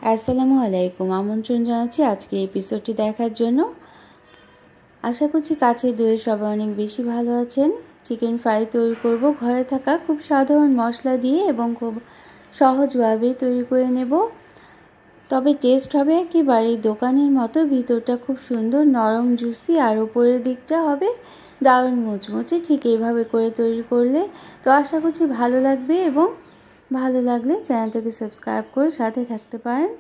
আসসালামু আলাইকুম। আমন্ত্রণ জানাচ্ছি আজকে এপিসোডটি দেখার জন্য। আশা করছি কাছে দূরে সবাই অনেক বেশি ভালো আছেন। চিকেন ফ্রাই তৈরি করব ঘরে থাকা খুব সাধারণ মশলা দিয়ে এবং খুব সহজভাবেই তৈরি করে নেব। তবে টেস্ট হবে একেবারে দোকানের মতো। ভিতরটা খুব সুন্দর নরম জুসি আর উপরের দিকটা হবে দারুণ মুচমুচে। ঠিক এইভাবে করে তৈরি করলে তো আশা করছি ভালো লাগবে, এবং ভালো লাগলে চ্যানেলটাকে সাবস্ক্রাইব করে সাথে থাকতে পারেন।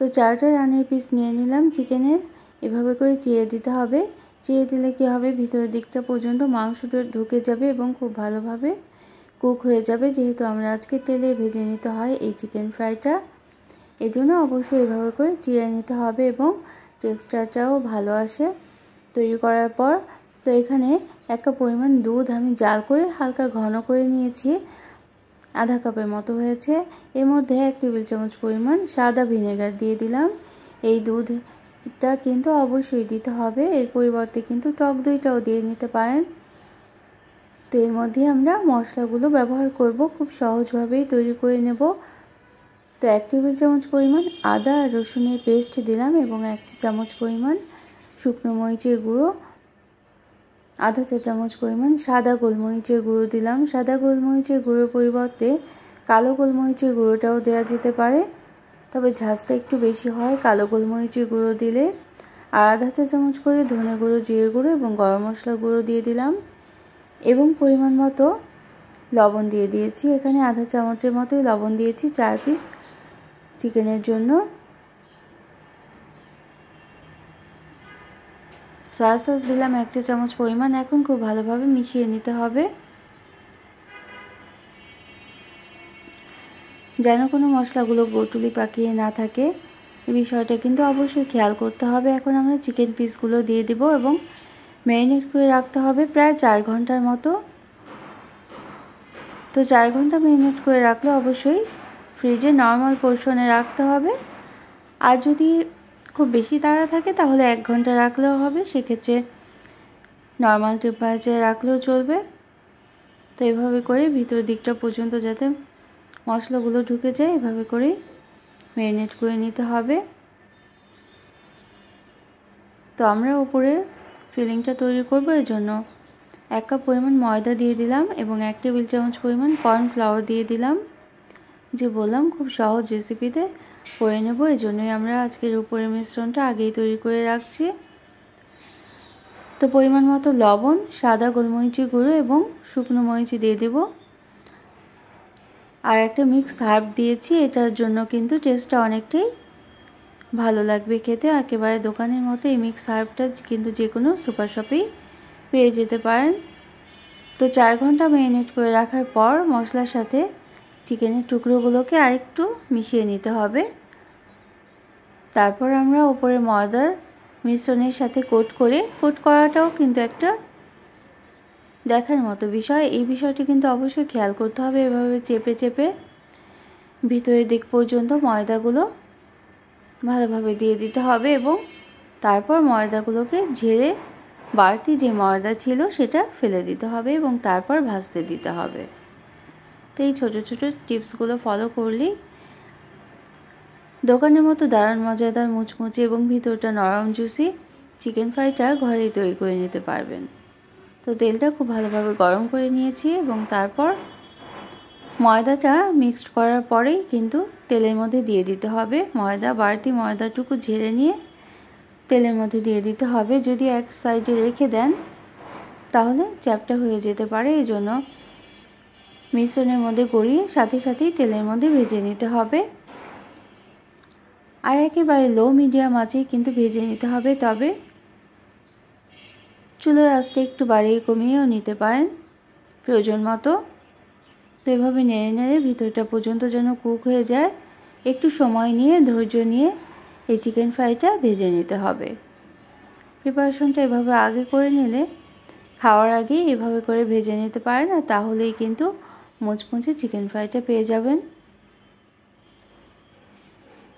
তো 4টা রানের পিস নিয়ে নিলাম চিকেনের। এভাবে করে চিড়ে দিতে হবে। চিড়ে দিলে কী হবে, ভিতরের দিকটা পর্যন্ত মাংসটা ঢুকে যাবে এবং খুব ভালোভাবে কুক হয়ে যাবে। যেহেতু আমরা আজকে তেলে ভেজে নিতে হয় এই চিকেন ফ্রাইটা, এজন্য অবশ্যই এভাবে করে চিড়ে নিতে হবে এবং টেক্সচারটাও ভালো আসে তৈরি করার পর। তো এখানে একটা পরিমাণ দুধ আমি জাল করে হালকা ঘন করে নিয়েছি, আধা কাপের মতো হয়েছে। এর মধ্যে 1 টেবিল চামচ পরিমাণ সাদা ভিনেগার দিয়ে দিলাম। এই দুধটা কিন্তু অবশ্যই দিতে হবে, এর পরিবর্তে কিন্তু টক দইটাও দিয়ে নিতে পারেন। তো এর মধ্যে আমরা মশলাগুলো ব্যবহার করব, খুব সহজভাবেই তৈরি করে নেব। তো 1 টেবিল চামচ পরিমাণ আদা আর রসুনের পেস্ট দিলাম এবং 1 চা চামচ পরিমাণ শুকনো মরিচের গুঁড়ো, আধা চা চামচ পরিমাণ সাদা গোলমরিচের গুঁড়ো দিলাম। সাদা গোলমরিচের গুঁড়োর পরিবর্তে কালো গোলমরিচের গুঁড়োটাও দেওয়া যেতে পারে, তবে ঝাঁজটা একটু বেশি হয় কালো গোলমরিচের গুঁড়ো দিলে। আর আধা চা চামচ করে ধনে গুঁড়ো, জিরে গুঁড়ো এবং গরম মশলা গুঁড়ো দিয়ে দিলাম এবং পরিমাণ মতো লবণ দিয়ে দিয়েছি। এখানে আধা চামচের মতোই লবণ দিয়েছি 4 পিস চিকেনের জন্য। সয়া সস দিলাম 1 চা চামচ পরিমাণ। এখন খুব ভালোভাবে মিশিয়ে নিতে হবে, যেন কোনো মশলাগুলো গোটুলি পাকিয়ে না থাকে। এই বিষয়টা কিন্তু অবশ্যই খেয়াল করতে হবে। এখন আমরা চিকেন পিসগুলো দিয়ে দেব এবং ম্যারিনেট করে রাখতে হবে প্রায় 4 ঘন্টার মতো। তো 4 ঘন্টা ম্যারিনেট করে রাখলে অবশ্যই ফ্রিজে নর্মাল পোর্শনে রাখতে হবে। আর যদি খুব বেশি তাড়া থাকে তাহলে 1 ঘন্টা রাখলেও হবে, সেক্ষেত্রে নর্মাল টেম্পারেচারে রাখলেও চলবে। তো এভাবে করে ভিতরের দিকটা পর্যন্ত যাতে মশলাগুলো ঢুকে যায় এভাবে করে ম্যারিনেট করে নিতে হবে। তো আমরা উপরে ফিলিংটা তৈরি করব, এর জন্য 1 কাপ পরিমাণ ময়দা দিয়ে দিলাম এবং 1 টেবিল চামচ পরিমাণ কর্নফ্লাওয়ার দিয়ে দিলাম। যে বললাম খুব সহজ রেসিপিতে করে নেব, এই জন্যই আমরা আজকের উপরের মিশ্রণটা আগেই তৈরি করে রাখছি। তো পরিমাণ মতো লবণ, সাদা গোলমরিচের গুঁড়ো এবং শুকনো মরিচ দিয়ে দেব। আর একটা মিক্স হার্ব দিয়েছি, এটার জন্য কিন্তু টেস্টটা অনেকটাই ভালো লাগবে খেতে। একেবারে দোকানের মতো এই মিক্স হার্বটা কিন্তু যে কোনো সুপার শপেই পেয়ে যেতে পারেন। তো 4 ঘন্টা ম্যারিনেট করে রাখার পর মশলার সাথে চিকেনের টুকরোগুলোকে আরেকটু মিশিয়ে নিতে হবে। তারপর আমরা উপরে ময়দার মিশ্রণের সাথে কোট করাটাও কিন্তু একটা দেখার মতো বিষয়। এই বিষয়টি কিন্তু অবশ্যই খেয়াল করতে হবে। এভাবে চেপে চেপে ভিতরের দিক পর্যন্ত ময়দাগুলো ভালোভাবে দিয়ে দিতে হবে এবং তারপর ময়দাগুলোকে ঝেড়ে বাড়তি যে ময়দা ছিল সেটা ফেলে দিতে হবে এবং তারপর ভাজতে দিতে হবে। তো এই ছোটো ছোটো টিপসগুলো ফলো করলেই দোকানের মতো দারুণ মজাদার মুচমুচে এবং ভিতরটা নরম জুসি চিকেন ফ্রাইটা ঘরেই তৈরি করে নিতে পারবেন। তো তেলটা খুব ভালোভাবে গরম করে নিয়েছি এবং তারপর ময়দাটা মিক্সড করার পরেই কিন্তু তেলের মধ্যে দিয়ে দিতে হবে। বাড়তি ময়দাটুকু ঝেড়ে নিয়ে তেলের মধ্যে দিয়ে দিতে হবে। যদি এক সাইডে রেখে দেন তাহলে চ্যাপটা হয়ে যেতে পারে, এই জন্য মিশ্রণের মধ্যে গড়িয়ে সাথে সাথেই তেলের মধ্যে ভেজে নিতে হবে। আর একেবারে লো মিডিয়াম আঁচেই কিন্তু ভেজে নিতে হবে, তবে চুলার আঁচটা একটু বাড়িয়ে কমিয়েও নিতে পারেন প্রয়োজন মতো। তো এভাবে নেড়ে নেড়ে ভিতরটা পর্যন্ত যেন কুক হয়ে যায়, একটু সময় নিয়ে ধৈর্য নিয়ে এই চিকেন ফ্রাইটা ভেজে নিতে হবে। প্রিপারেশনটা এভাবে আগে করে নিলে খাওয়ার আগে এভাবে করে ভেজে নিতে পারেন, আর তাহলেই কিন্তু মুচমুচে চিকেন ফ্রাইটা পেয়ে যাবেন।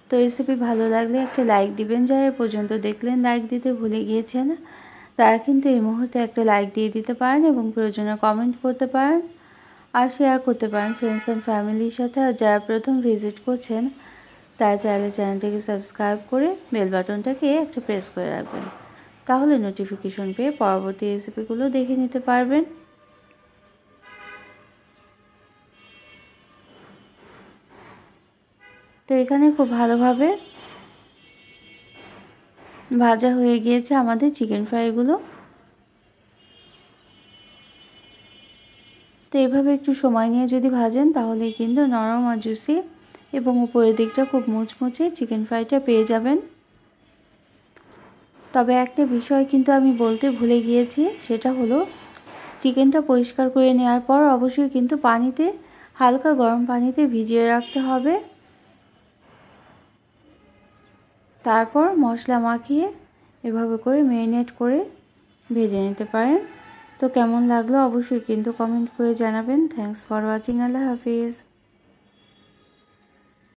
তো রেসিপি ভালো লাগলে একটা লাইক দিবেন। যারা পর্যন্ত দেখলেন লাইক দিতে ভুলে গিয়েছেন তারা কিন্তু এই মুহূর্তে একটা লাইক দিয়ে দিতে পারেন এবং প্রয়োজনে কমেন্ট করতে পারেন আর শেয়ার করতে পারেন ফ্রেন্ডস অ্যান্ড ফ্যামিলির সাথে। আর যারা প্রথম ভিজিট করছেন তাই চাইলে চ্যানেলটিকে সাবস্ক্রাইব করে বেল বাটনটাকে একটা প্রেস করে রাখবেন, তাহলে নোটিফিকেশন পেয়ে পরবর্তী রেসিপিগুলো দেখে নিতে পারবেন। তো এখানে খুব ভালোভাবে ভাজা হয়ে গিয়েছে আমাদের চিকেন ফ্রাইগুলো। তো এভাবে একটু সময় নিয়ে যদি ভাজেন তাহলে কিন্তু নরম আর জুসি এবং উপরের দিকটা খুব মুচমুচে চিকেন ফ্রাইটা পেয়ে যাবেন। তবে একটা বিষয় কিন্তু আমি বলতে ভুলে গিয়েছি, সেটা হলো চিকেনটা পরিষ্কার করে নেওয়ার পর অবশ্যই কিন্তু পানিতে, হালকা গরম পানিতে ভিজিয়ে রাখতে হবে। তারপর মশলা মাখিয়ে এভাবে করে ম্যারিনেট করে ভেজে নিতে পারেন। তো কেমন লাগলো অবশ্যই কিন্তু কমেন্ট করে জানাবেন। Thanks for watching. Allah Hafiz.